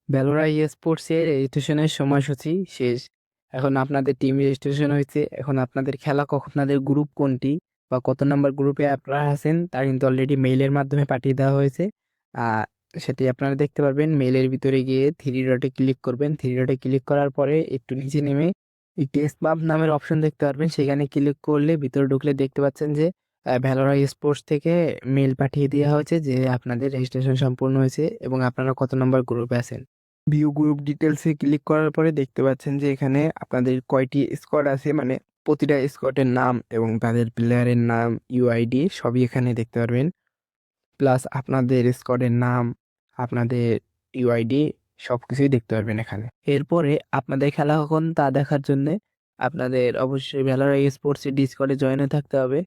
ভ্যালোরা স্পোর্টসের রেজিস্ট্রেশনের সময়সূচি শেষ। এখন আপনাদের টিম রেজিস্ট্রেশন হয়েছে। এখন আপনাদের খেলা কখন, আপনাদের গ্রুপ কোনটি বা কত নাম্বার গ্রুপে আপনারা আছেন তা কিন্তু অলরেডি মেইলের মাধ্যমে পাঠিয়ে দেওয়া হয়েছে। আহ সেটি আপনারা দেখতে পারবেন। মেইলের ভিতরে গিয়ে থ্রি ডটে ক্লিক করবেন। থ্রি ডটে ক্লিক করার পরে একটু নিচে নেমে একটি স্পাব নামের অপশন দেখতে পারবেন। সেখানে ক্লিক করলে ভিতরে ঢুকলে দেখতে পাচ্ছেন যে ভ্যালোরা স্পোর্টস থেকে মেইল পাঠিয়ে দেওয়া হয়েছে যে আপনাদের রেজিস্ট্রেশন সম্পূর্ণ হয়েছে এবং আপনারা কত নম্বর গ্রুপে আছেন। ভিউ গ্রুপ ডিটেলসে ক্লিক করার পরে দেখতে পাচ্ছেন যে এখানে আপনাদের কয়টি স্কোয়াড আছে, মানে প্রতিটা স্কোয়াডের নাম এবং তাদের প্লেয়ারের নাম, ইউআইডি সবই এখানে দেখতে পারবেন। প্লাস আপনাদের স্কোয়াডের নাম, আপনাদের ইউআইডি সব কিছুই দেখতে পারবেন এখানে। এরপরে আপনাদের খেলা কখন তা দেখার জন্য আপনাদের অবশ্যই ভ্যালোরা স্পোর্টসের ডিসকর্ডে জয়েন হয়ে থাকতে হবে।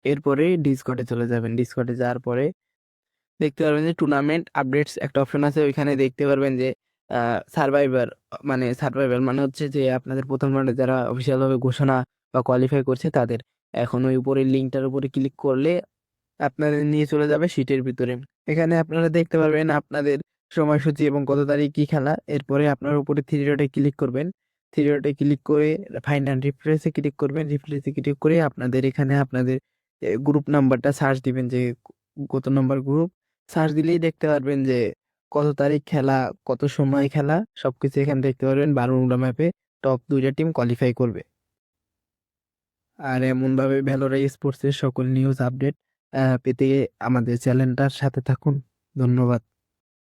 এরপরে ডিসকর্ডে চলে যাবেন। ডিসকর্ডে যাওয়ার পরে দেখতে পারবেন যে টুর্নামেন্ট আপডেটস একটা অপশন আছে। ওইখানে দেখতে পারবেন যে সার্ভাইভার মানে হচ্ছে যে আপনাদের প্রথম রাউন্ডে যারা অফিসিয়াল ভাবে ঘোষণা বা কোয়ালিফাই করছে তাদের। এখন ওই উপরের লিঙ্কটার উপরে ক্লিক করলে আপনাদের নিয়ে চলে যাবে শীটের ভিতরে। এখানে আপনারা দেখতে পারবেন আপনাদের সময়সূচি এবং কত তারিখ কি খেলা। এরপরে আপনার উপরে থ্রি ডটে ক্লিক করবেন। থ্রি ডটে ক্লিক করে ফাইন্ড অ্যান্ড রিফ্রেশে ক্লিক করবেন। রিফ্রেশে ক্লিক করে আপনাদের এখানে আপনাদের গ্রুপ নাম্বারটা সার্চ দিবেন যে কত নম্বর গ্রুপ। সার্চ দিলেই দেখতে পারবেন যে কত তারিখ খেলা, কত সময় খেলা সবকিছু এখানে দেখতে পারবেন। বারমুডা ম্যাপে টপ দুইটা টিম কোয়ালিফাই করবে। আর এমনভাবে ভ্যালোরা স্পোর্টসের সকল নিউজ আপডেট পেতে আমাদের চ্যানেলটার সাথে থাকুন। ধন্যবাদ।